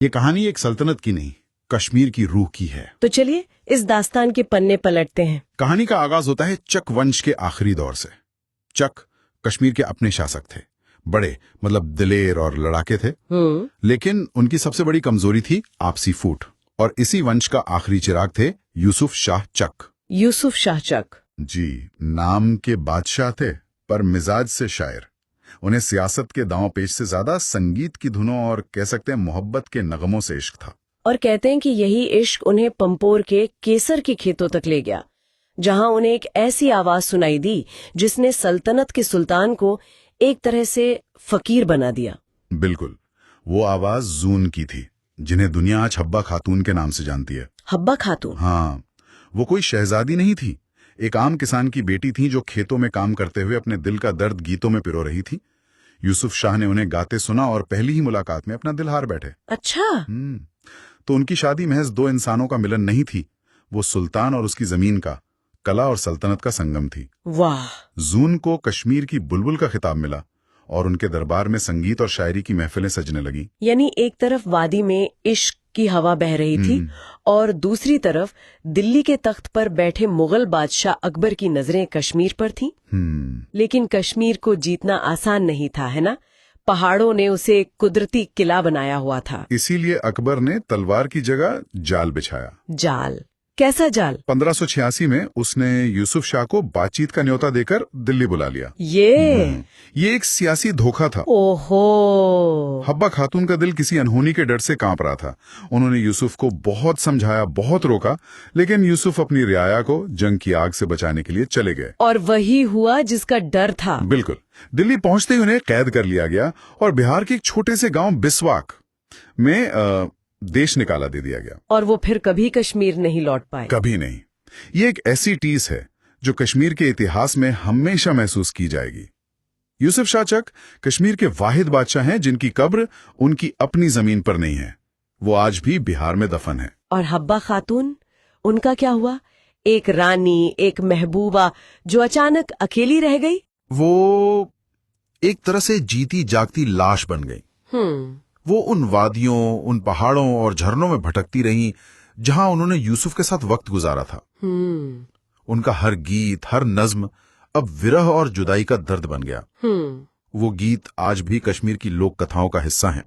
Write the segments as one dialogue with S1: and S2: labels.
S1: ये कहानी एक सल्तनत की नहीं, कश्मीर की रूह की है।
S2: तो चलिए इस दास्तान के पन्ने पलटते हैं।
S1: कहानी का आगाज होता है चक वंश के आखिरी दौर से। चक कश्मीर के अपने शासक थे, बड़े मतलब दिलेर और लड़ाके थे। लेकिन उनकी सबसे बड़ी कमजोरी थी आपसी फूट। और इसी वंश का आखिरी चिराग थे यूसुफ शाह चक।
S2: यूसुफ शाह चक।
S1: जी, नाम के बादशाह थे पर मिजाज से शायर। उन्हें सियासत के दांव पेच से ज्यादा संगीत की धुनों और कह सकते हैं मोहब्बत के नगमों से इश्क था।
S2: और कहते हैं कि यही इश्क उन्हें पंपोर के केसर के खेतों तक ले गया, जहां उन्हें एक ऐसी आवाज सुनाई दी जिसने सल्तनत के सुल्तान को एक तरह से फकीर बना दिया।
S1: बिल्कुल, वो आवाज जून की थी, जिन्हें दुनिया आज हब्बा खातून के नाम से जानती है।
S2: हब्बा खातून?
S1: हाँ, वो कोई शहजादी नहीं थी, एक आम किसान की बेटी थी जो खेतों में काम करते हुए अपने दिल का दर्द गीतों में पिरो रही थी। यूसुफ शाह ने उन्हें गाते सुना और पहली ही मुलाकात में अपना दिल हार बैठे।
S2: अच्छा।
S1: तो उनकी शादी महज दो इंसानों का मिलन नहीं थी, वो सुल्तान और उसकी जमीन का, कला और सल्तनत का संगम थी।
S2: वाह।
S1: जून को कश्मीर की बुलबुल का खिताब मिला और उनके दरबार में संगीत और शायरी की महफिलें सजने लगी।
S2: यानी एक तरफ वादी में इश्क की हवा बह रही थी और दूसरी तरफ दिल्ली के तख्त पर बैठे मुगल बादशाह अकबर की नजरें कश्मीर पर थीं। लेकिन कश्मीर को जीतना आसान नहीं था, है ना? पहाड़ों ने उसे एक कुदरती किला बनाया हुआ था।
S1: इसीलिए अकबर ने तलवार की जगह जाल बिछाया।
S2: जाल? कैसा जाल?
S1: 1586 में उसने यूसुफ शाह को बातचीत का न्योता देकर दिल्ली बुला लिया। ये एक सियासी धोखा था।
S2: ओहो।
S1: हब्बा खातून का दिल किसी अनहोनी के डर से कांप रहा था। उन्होंने यूसुफ को बहुत समझाया, बहुत रोका, लेकिन यूसुफ अपनी रियाया को जंग की आग से बचाने के लिए चले गए।
S2: और वही हुआ जिसका डर था।
S1: बिल्कुल। दिल्ली पहुंचते ही उन्हें कैद कर लिया गया और बिहार के एक छोटे से गांव बिस्वाक में देश निकाला दे दिया गया।
S2: और वो फिर कभी कश्मीर नहीं लौट पाए।
S1: कभी नहीं। ये एक ऐसी टीस है जो कश्मीर के इतिहास में हमेशा महसूस की जाएगी। यूसुफ शाह चक कश्मीर के वाहिद बादशाह हैं जिनकी कब्र उनकी अपनी जमीन पर नहीं है। वो आज भी बिहार में दफन है।
S2: और हब्बा खातून, उनका क्या हुआ? एक रानी, एक महबूबा जो अचानक अकेली रह गई।
S1: वो एक तरह से जीती जागती लाश बन गई। वो उन वादियों, उन पहाड़ों और झरनों में भटकती रहीं जहां उन्होंने यूसुफ के साथ वक्त गुजारा था। उनका हर गीत, हर नज्म अब विरह और जुदाई का दर्द बन गया। वो गीत आज भी कश्मीर की लोक कथाओं का हिस्सा हैं।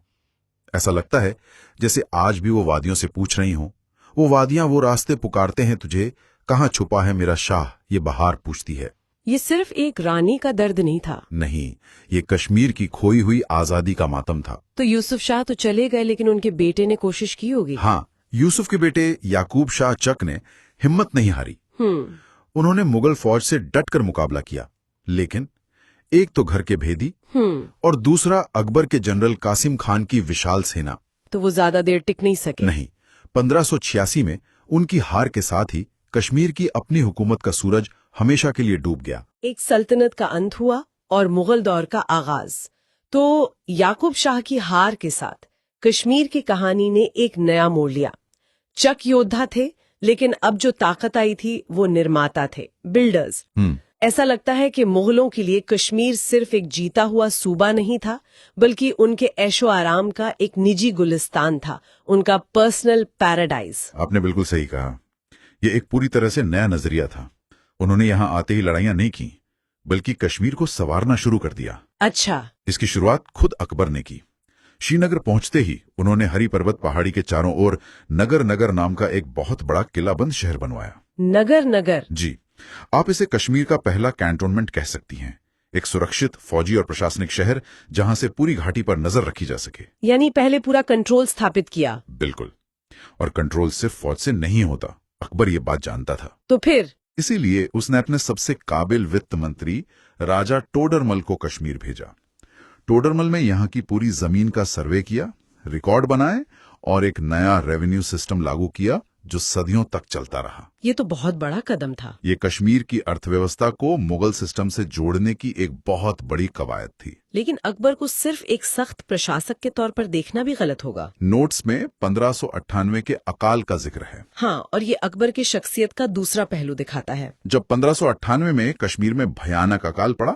S1: ऐसा लगता है जैसे आज भी वो वादियों से पूछ रही हों। वो वादियां, वो रास्ते पुकारते हैं तुझे, कहाँ छुपा है मेरा शाह, ये बहार पूछती है।
S2: ये सिर्फ एक रानी का दर्द नहीं था।
S1: नहीं, ये कश्मीर की खोई हुई आजादी का मातम था।
S2: तो यूसुफ शाह तो चले गए, लेकिन उनके बेटे ने कोशिश की होगी।
S1: हाँ, यूसुफ के बेटे याकूब शाह चक ने हिम्मत नहीं हारी। उन्होंने मुगल फौज से डटकर मुकाबला किया, लेकिन एक तो घर के भेदी और दूसरा अकबर के जनरल कासिम खान की विशाल सेना।
S2: तो वो ज्यादा देर टिक नहीं सके।
S1: नहीं, 1586 में उनकी हार के साथ ही कश्मीर की अपनी हुकूमत का सूरज हमेशा के लिए डूब गया।
S2: एक सल्तनत का अंत हुआ और मुगल दौर का आगाज। तो याकूब शाह की हार के साथ कश्मीर की कहानी ने एक नया मोड़ लिया। चक योद्धा थे, लेकिन अब जो ताकत आई थी वो निर्माता थे, बिल्डर्स। ऐसा लगता है कि मुगलों के लिए कश्मीर सिर्फ एक जीता हुआ सूबा नहीं था, बल्कि उनके ऐशो आराम का एक निजी गुलिस्तान था, उनका पर्सनल पैराडाइज।
S1: आपने बिल्कुल सही कहा। ये एक पूरी तरह से नया नजरिया था। उन्होंने यहाँ आते ही लड़ाइयां नहीं की, बल्कि कश्मीर को संवारना शुरू कर दिया।
S2: अच्छा।
S1: इसकी शुरुआत खुद अकबर ने की। श्रीनगर पहुंचते ही उन्होंने हरी पर्वत पहाड़ी के चारों ओर नगर नगर नाम का एक बहुत बड़ा किलाबंद शहर बनवाया।
S2: नगर नगर?
S1: जी, आप इसे कश्मीर का पहला कैंटोनमेंट कह सकती हैं। एक सुरक्षित फौजी और प्रशासनिक शहर जहां से पूरी घाटी पर नजर रखी जा सके।
S2: यानी पहले पूरा कंट्रोल स्थापित किया।
S1: बिल्कुल। और कंट्रोल सिर्फ फौज से नहीं होता, अकबर ये बात जानता था।
S2: तो फिर
S1: इसीलिए उसने अपने सबसे काबिल वित्त मंत्री राजा टोडरमल को कश्मीर भेजा। टोडरमल में यहाँ की पूरी जमीन का सर्वे किया, रिकॉर्ड बनाए और एक नया रेवेन्यू सिस्टम लागू किया जो सदियों तक चलता रहा।
S2: ये तो बहुत बड़ा कदम था।
S1: ये कश्मीर की अर्थव्यवस्था को मुगल सिस्टम से जोड़ने की एक बहुत बड़ी कवायद थी।
S2: लेकिन अकबर को सिर्फ एक सख्त प्रशासक के तौर पर देखना भी गलत होगा।
S1: नोट्स में 1598 के अकाल का जिक्र है।
S2: हाँ, और ये अकबर की शख्सियत का दूसरा पहलू दिखाता है।
S1: जब 1598 में कश्मीर में भयानक अकाल पड़ा,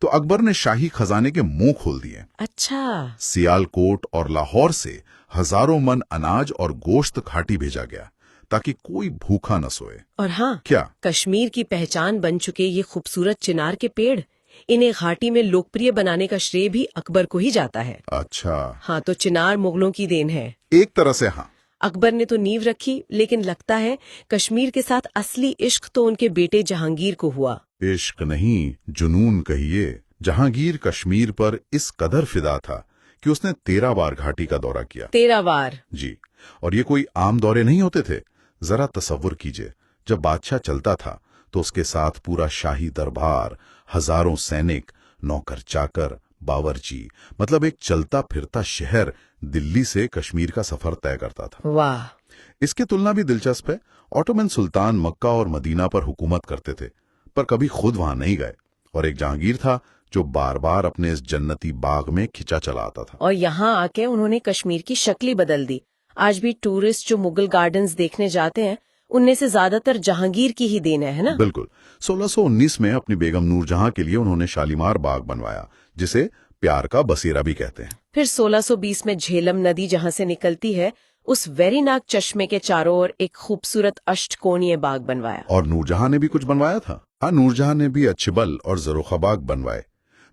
S1: तो अकबर ने शाही खजाने के मुंह खोल दिए।
S2: अच्छा।
S1: सियालकोट और लाहौर से हजारों मन अनाज और गोश्त घाटी भेजा गया ताकि कोई भूखा न सोए।
S2: और हाँ,
S1: क्या?
S2: कश्मीर की पहचान बन चुके ये खूबसूरत चिनार के पेड़, इन्हें घाटी में लोकप्रिय बनाने का श्रेय भी अकबर को ही जाता है।
S1: अच्छा।
S2: हाँ, तो चिनार मुगलों की देन है।
S1: एक तरह से हाँ।
S2: अकबर ने तो नींव रखी, लेकिन लगता है कश्मीर के साथ असली इश्क तो उनके बेटे जहांगीर को हुआ।
S1: इश्क नहीं, जुनून कहिए। जहांगीर कश्मीर पर इस कदर फिदा था कि उसने 13 बार घाटी का दौरा किया।
S2: 13 बार?
S1: जी। और ये कोई आम दौरे नहीं होते थे। जरा तसव्वुर कीजिए, जब बादशाह चलता था तो उसके साथ पूरा शाही दरबार, हजारों सैनिक, नौकर चाकर, बावर्ची, मतलब एक चलता फिरता शहर दिल्ली से कश्मीर का सफर तय करता था।
S2: वाह!
S1: इसकी तुलना भी दिलचस्प है। ऑटोमन सुल्तान मक्का और मदीना पर हुकूमत करते थे, पर कभी खुद वहां नहीं गए। और एक जहांगीर था जो बार बार अपने इस जन्नती बाग में खिंचा चला आता था।
S2: और यहाँ आके उन्होंने कश्मीर की शक्ल ही बदल दी। आज भी टूरिस्ट जो मुगल गार्डन्स देखने जाते हैं, उनमें से ज्यादातर जहांगीर की ही देन है ना?
S1: बिल्कुल। 1619 में अपनी बेगम नूरजहां के लिए उन्होंने शालीमार बाग बनवाया, जिसे प्यार का बसेरा भी कहते हैं।
S2: फिर 1620 में झेलम नदी जहाँ से निकलती है, उस वेरीनाग चश्मे के चारों ओर एक खूबसूरत अष्टकोणीय बाग बनवाया।
S1: और नूरजहां ने भी कुछ बनवाया था। हाँ, नूरजहां ने भी अच्छबल और जरोखा बाग बनवाए।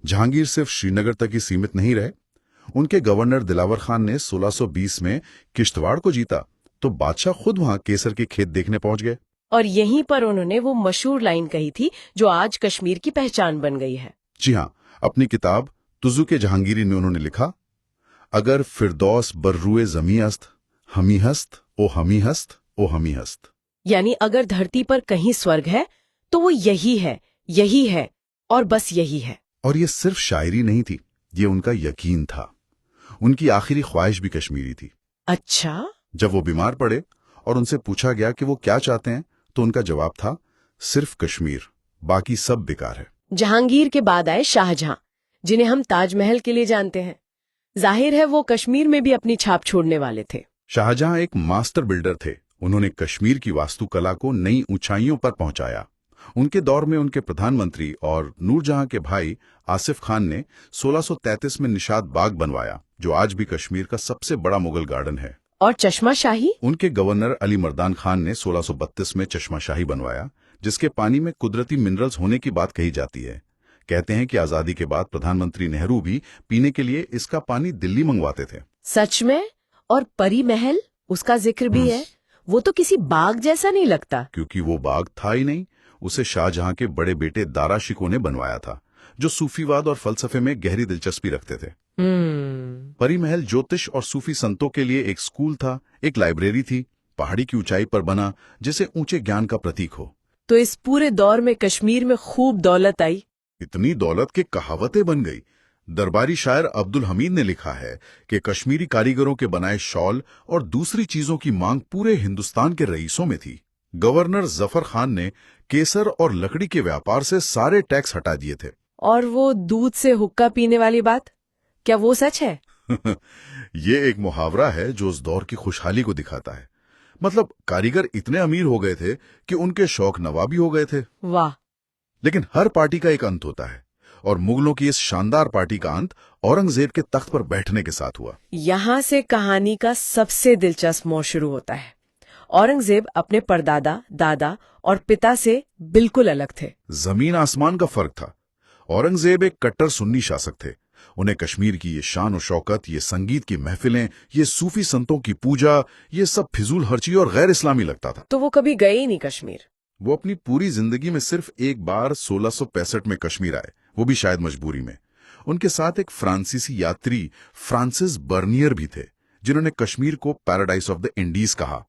S1: जहांगीर सिर्फ श्रीनगर तक ही सीमित नहीं रहे। उनके गवर्नर दिलावर खान ने 1620 में किश्तवाड़ को जीता, तो बादशाह खुद वहां केसर के खेत देखने पहुंच गए।
S2: और यहीं पर उन्होंने वो मशहूर लाइन कही थी जो आज कश्मीर की पहचान बन गई है।
S1: जी हाँ, अपनी किताब तुजुक जहांगीरी में उन्होंने लिखा, अगर फिरदौस बर्रुए जमी हस्त, हमी हस्त, ओ हमी हस्त, ओ हमी हस्त।
S2: यानी अगर धरती पर कहीं स्वर्ग है तो वो यही है और बस यही है।
S1: और ये सिर्फ शायरी नहीं थी, ये उनका यकीन था। उनकी आखिरी ख्वाहिश भी कश्मीरी थी।
S2: अच्छा?
S1: जब वो बीमार पड़े और उनसे पूछा गया कि वो क्या चाहते हैं, तो उनका जवाब था, सिर्फ कश्मीर, बाकी सब बेकार है।
S2: जहांगीर के बाद आए शाहजहां, जिन्हें हम ताजमहल के लिए जानते हैं। जाहिर है वो कश्मीर में भी अपनी छाप छोड़ने वाले थे।
S1: शाहजहां एक मास्टर बिल्डर थे। उन्होंने कश्मीर की वास्तुकला को नई ऊंचाइयों पर पहुंचाया। उनके दौर में उनके प्रधानमंत्री और नूरजहां के भाई आसिफ खान ने 1633 में निशात बाग बनवाया, जो आज भी कश्मीर का सबसे बड़ा मुगल गार्डन है।
S2: और चश्मा शाही?
S1: उनके गवर्नर अली मर्दान खान ने 1632 में चश्मा शाही बनवाया, जिसके पानी में कुदरती मिनरल्स होने की बात कही जाती है। कहते हैं कि आजादी के बाद प्रधानमंत्री नेहरू भी पीने के लिए इसका पानी दिल्ली मंगवाते थे।
S2: सच में? और परी महल, उसका जिक्र भी है। वो तो किसी बाग जैसा नहीं लगता।
S1: क्योंकि वो बाग था ही नहीं, उसे शाहजहां के बड़े बेटे दारा शिकोह ने बनवाया था, जो सूफीवाद और फलसफे में गहरी दिलचस्पी रखते थे। परी महल ज्योतिष और सूफी संतों के लिए एक स्कूल था, एक लाइब्रेरी थी, पहाड़ी की ऊंचाई पर बना, जिसे ऊंचे ज्ञान का प्रतीक हो।
S2: तो इस पूरे दौर में कश्मीर में खूब दौलत आई।
S1: इतनी दौलत की कहावतें बन गई। दरबारी शायर अब्दुल हमीद ने लिखा है कि कश्मीरी कारीगरों के बनाए शॉल और दूसरी चीजों की मांग पूरे हिंदुस्तान के रईसों में थी। गवर्नर जफर खान ने केसर और लकड़ी के व्यापार से सारे टैक्स हटा दिए थे।
S2: और वो दूध से हुक्का पीने वाली बात, क्या वो सच है?
S1: ये एक मुहावरा है जो उस दौर की खुशहाली को दिखाता है। मतलब कारीगर इतने अमीर हो गए थे कि उनके शौक नवाबी हो गए थे।
S2: वाह!
S1: लेकिन हर पार्टी का एक अंत होता है, और मुगलों की इस शानदार पार्टी का अंत औरंगजेब के तख्त पर बैठने के साथ हुआ।
S2: यहाँ से कहानी का सबसे दिलचस्प मोड़ शुरू होता है। औरंगजेब अपने परदादा, दादा और पिता से बिल्कुल अलग थे।
S1: जमीन आसमान का फर्क था। औरंगजेब एक कट्टर सुन्नी शासक थे। उन्हें कश्मीर की ये शान और शौकत, ये संगीत की महफिलें, ये सूफी संतों की पूजा, ये सब फिजूल खर्ची और गैर इस्लामी लगता था।
S2: तो वो कभी गए ही नहीं कश्मीर।
S1: वो अपनी पूरी जिंदगी में सिर्फ एक बार 1665 में कश्मीर आए, वो भी शायद मजबूरी में। उनके साथ एक फ्रांसीसी यात्री फ्रांसिस बर्नियर भी थे, जिन्होंने कश्मीर को पैराडाइज ऑफ द इंडीज कहा।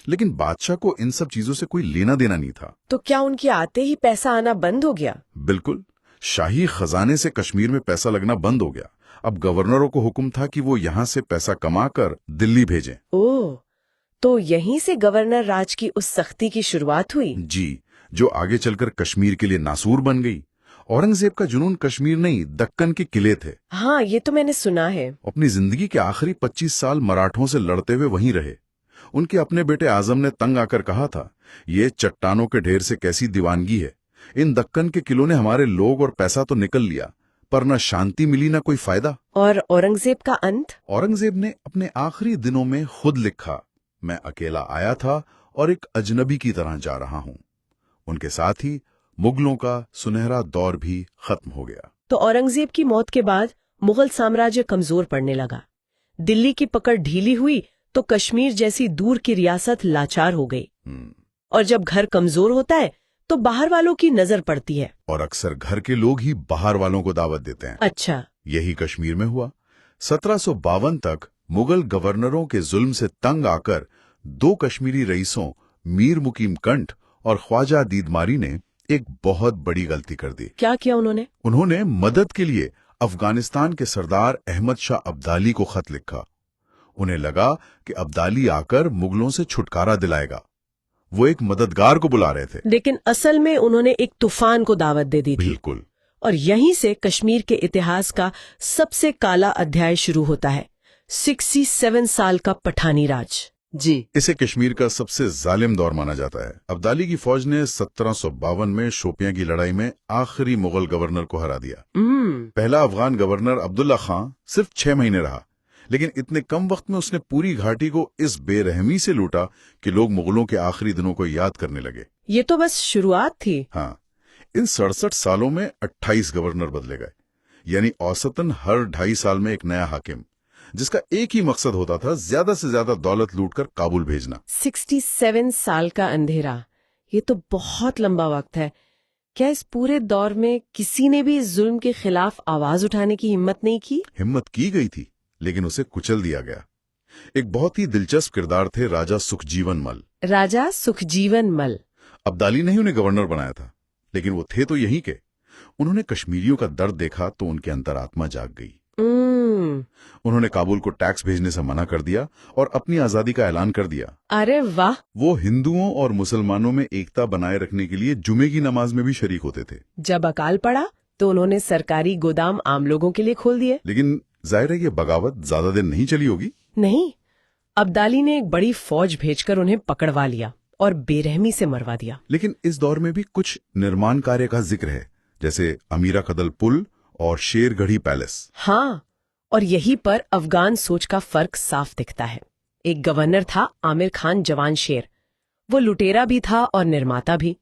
S1: लेकिन बादशाह को इन सब चीजों से कोई लेना देना नहीं था।
S2: तो क्या उनके आते ही पैसा आना बंद हो गया?
S1: बिल्कुल। शाही खजाने से कश्मीर में पैसा लगना बंद हो गया। अब गवर्नरों को हुक्म था कि वो यहाँ से पैसा कमाकर दिल्ली भेजें।
S2: ओह, तो यहीं से गवर्नर राज की उस सख्ती की शुरुआत हुई।
S1: जी, जो आगे चलकर कश्मीर के लिए नासूर बन गई। औरंगजेब का जुनून कश्मीर नहीं, दक्कन के किले थे।
S2: हाँ, ये तो मैंने सुना है।
S1: अपनी जिंदगी के आखिरी 25 साल मराठों से लड़ते हुए वहीं रहे। उनके अपने बेटे आजम ने तंग आकर कहा था, ये चट्टानों के ढेर से कैसी दीवानगी है। इन दक्कन के किलों ने हमारे लोग और पैसा तो निकल लिया, पर न शांति मिली न कोई फायदा।
S2: और औरंगजेब का अंत?
S1: औरंगजेब ने अपने आखिरी दिनों में खुद लिखा, मैं अकेला आया था और एक अजनबी की तरह जा रहा हूं। उनके साथ ही मुगलों का सुनहरा दौर भी खत्म हो गया।
S2: तो औरंगजेब की मौत के बाद मुगल साम्राज्य कमजोर पड़ने लगा। दिल्ली की पकड़ ढीली हुई तो कश्मीर जैसी दूर की रियासत लाचार हो गई। और जब घर कमजोर होता है तो बाहर वालों की नजर पड़ती है।
S1: और अक्सर घर के लोग ही बाहर वालों को दावत देते हैं।
S2: अच्छा।
S1: यही कश्मीर में हुआ। 1752 तक मुगल गवर्नरों के जुल्म से तंग आकर 2 कश्मीरी रईसों मीर मुकीम कंठ और ख्वाजा दीदमारी ने एक बहुत बड़ी गलती कर दी।
S2: क्या किया उन्होंने?
S1: उन्होंने मदद के लिए अफगानिस्तान के सरदार अहमद शाह अब्दाली को खत लिखा। उन्हें लगा कि अब्दाली आकर मुगलों से छुटकारा दिलाएगा। वो एक मददगार को बुला रहे थे।
S2: लेकिन असल में उन्होंने एक तूफान को दावत दे दी थी।
S1: बिल्कुल।
S2: और यहीं से कश्मीर के इतिहास का सबसे काला अध्याय शुरू होता है, 67 साल का पठानी राज। जी।
S1: इसे कश्मीर का सबसे जालिम दौर माना जाता है। अब्दाली की फौज ने 1752 में शोपियां की लड़ाई में आखिरी मुगल गवर्नर को हरा दिया। पहला अफगान गवर्नर अब्दुल्ला खां सिर्फ 6 महीने रहा, लेकिन इतने कम वक्त में उसने पूरी घाटी को इस बेरहमी से लूटा कि लोग मुगलों के आखिरी दिनों को याद करने लगे।
S2: ये तो बस शुरुआत थी।
S1: हाँ, इन 67 सालों में 28 गवर्नर बदले गए, यानी औसतन हर 2.5 साल में एक नया हाकिम, जिसका एक ही मकसद होता था, ज्यादा से ज्यादा दौलत लूटकर काबुल भेजना।
S2: 67 साल का अंधेरा, ये तो बहुत लंबा वक्त है। क्या इस पूरे दौर में किसी ने भी इस जुल्म के खिलाफ आवाज उठाने की हिम्मत नहीं की?
S1: हिम्मत की गई थी, लेकिन उसे कुचल दिया गया। एक बहुत ही दिलचस्प किरदार थे राजा सुखजीवन मल।
S2: राजा सुखजीवन मल।
S1: अब्दाली ने ही उन्हें गवर्नर बनाया था, लेकिन वो थे तो यहीं के। उन्होंने कश्मीरियों का दर्द देखा तो उनकी अंतरात्मा जाग गई। उन्होंने काबुल को टैक्स भेजने से मना कर दिया और अपनी आजादी का ऐलान कर दिया।
S2: अरे वाह!
S1: वो हिंदुओं और मुसलमानों में एकता बनाए रखने के लिए जुमे की नमाज में भी शरीक होते थे।
S2: जब अकाल पड़ा तो उन्होंने सरकारी गोदाम आम लोगों के लिए खोल दिए।
S1: लेकिन जाहिर है ये बगावत ज्यादा दिन नहीं चली होगी।
S2: नहीं, अब्दाली ने एक बड़ी फौज भेजकर उन्हें पकड़वा लिया और बेरहमी से मरवा दिया।
S1: लेकिन इस दौर में भी कुछ निर्माण कार्य का जिक्र है, जैसे अमीरा कदल पुल और शेरगढ़ी पैलेस।
S2: हाँ, और यहीं पर अफगान सोच का फर्क साफ दिखता है। एक गवर्नर था आमिर खान जवान शेर। वो लुटेरा भी था और निर्माता भी।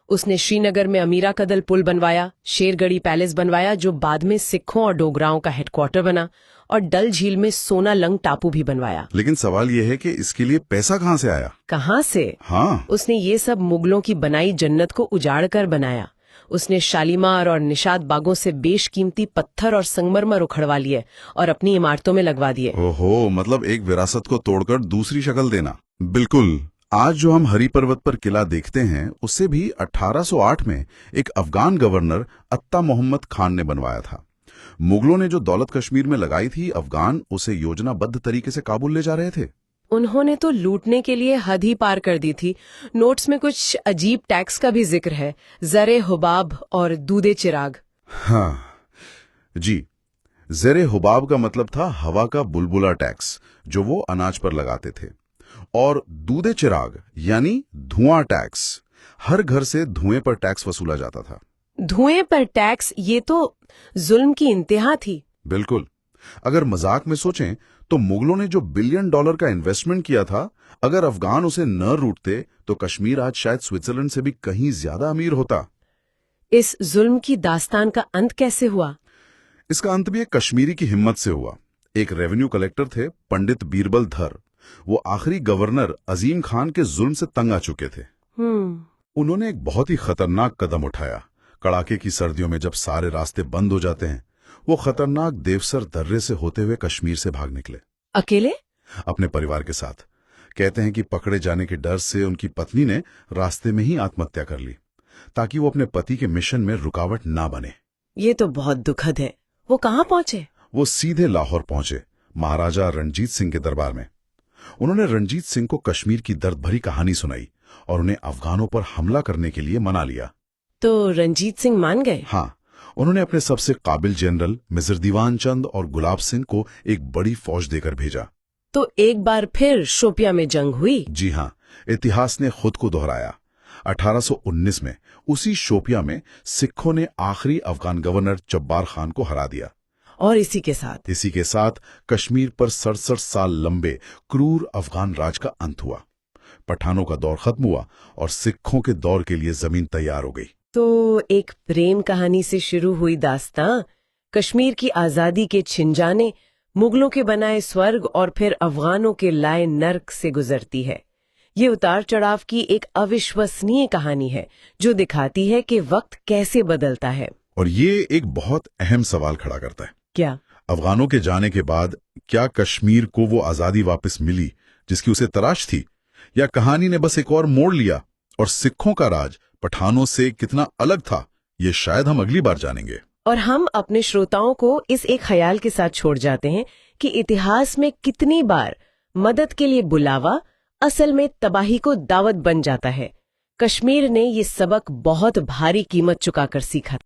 S2: उसने श्रीनगर में अमीरा कदल पुल बनवाया, शेरगढ़ी पैलेस बनवाया जो बाद में सिखों और डोगराओं का हेडक्वार्टर बना, और डल झील में सोना लंग टापू भी बनवाया।
S1: लेकिन सवाल यह है कि इसके लिए पैसा कहाँ से आया?
S2: कहाँ से?
S1: हाँ,
S2: उसने ये सब मुगलों की बनाई जन्नत को उजाड़ कर बनाया। उसने शालीमार और निशात बागों से बेशकीमती पत्थर और संगमरमर उखड़वा लिए और अपनी इमारतों में लगवा दिए।
S1: ओहो, मतलब एक विरासत को तोड़कर दूसरी शक्ल देना। बिल्कुल। आज जो हम हरी पर्वत पर किला देखते हैं, उससे भी 1808 में एक अफगान गवर्नर अत्ता मोहम्मद खान ने बनवाया था। मुगलों ने जो दौलत कश्मीर में लगाई थी, अफगान उसे योजनाबद्ध तरीके से काबुल ले जा रहे थे।
S2: उन्होंने तो लूटने के लिए हद ही पार कर दी थी। नोट्स में कुछ अजीब टैक्स का भी जिक्र है, ज़रे हुबाब और दूधे चिराग।
S1: हाँ जी, ज़रे हुबाब का मतलब था हवा का बुलबुला टैक्स, जो वो अनाज पर लगाते थे, और दूधे चिराग यानी धुआं टैक्स। हर घर से धुएं पर टैक्स वसूला जाता था।
S2: धुएं पर टैक्स, ये तो जुल्म की इंतहा थी।
S1: बिल्कुल। अगर मजाक में सोचें तो मुगलों ने जो $1 बिलियन का इन्वेस्टमेंट किया था, अगर अफगान उसे न लूटते तो कश्मीर आज शायद स्विट्जरलैंड से भी कहीं ज्यादा अमीर होता।
S2: इस जुल्म की दास्तान का अंत कैसे हुआ?
S1: इसका अंत भी एक कश्मीरी की हिम्मत से हुआ। एक रेवेन्यू कलेक्टर थे पंडित बीरबल धर। वो आखिरी गवर्नर अजीम खान के जुल्म से तंग आ चुके थे। उन्होंने एक बहुत ही खतरनाक कदम उठाया। कड़ाके की सर्दियों में जब सारे रास्ते बंद हो जाते हैं, वो खतरनाक देवसर दर्रे से होते हुए कश्मीर से भाग निकले।
S2: अकेले?
S1: अपने परिवार के साथ। कहते हैं कि पकड़े जाने के डर से उनकी पत्नी ने रास्ते में ही आत्महत्या कर ली, ताकि वो अपने पति के मिशन में रुकावट ना बने।
S2: ये तो बहुत दुखद है। वो कहाँ पहुंचे?
S1: वो सीधे लाहौर पहुंचे, महाराजा रणजीत सिंह के दरबार में। उन्होंने रणजीत सिंह को कश्मीर की दर्द भरी कहानी सुनाई और उन्हें अफगानों पर हमला करने के लिए मना लिया।
S2: तो रणजीत सिंह मान गए?
S1: हाँ, उन्होंने अपने सबसे काबिल जनरल मेजर दीवान चंद और गुलाब सिंह को एक बड़ी फौज देकर भेजा।
S2: तो एक बार फिर शोपियां में जंग हुई।
S1: जी हाँ, इतिहास ने खुद को दोहराया। 1819 में उसी शोपिया में सिखों ने आखिरी अफगान गवर्नर जब्बार खान को हरा दिया।
S2: और इसी के साथ कश्मीर पर 67 साल लंबे क्रूर अफगान राज का अंत हुआ। पठानों का दौर खत्म हुआ और सिखों के दौर के लिए जमीन तैयार हो गई। तो एक प्रेम कहानी से शुरू हुई दास्तां कश्मीर की आजादी के छिन जाने, मुगलों के बनाए स्वर्ग और फिर अफगानों के लाए नर्क से गुजरती है। ये उतार चढ़ाव की एक अविश्वसनीय कहानी है जो दिखाती है कि वक्त कैसे बदलता है।
S1: और ये एक बहुत अहम सवाल खड़ा करता है।
S2: क्या
S1: अफगानों के जाने के बाद क्या कश्मीर को वो आजादी वापस मिली जिसकी उसे तलाश थी, या कहानी ने बस एक और मोड़ लिया और सिखों का राज पठानों से कितना अलग था, ये शायद हम अगली बार जानेंगे।
S2: और हम अपने श्रोताओं को इस एक ख्याल के साथ छोड़ जाते हैं कि इतिहास में कितनी बार मदद के लिए बुलावा असल में तबाही को दावत बन जाता है। कश्मीर ने ये सबक बहुत भारी कीमत चुकाकर सीखा।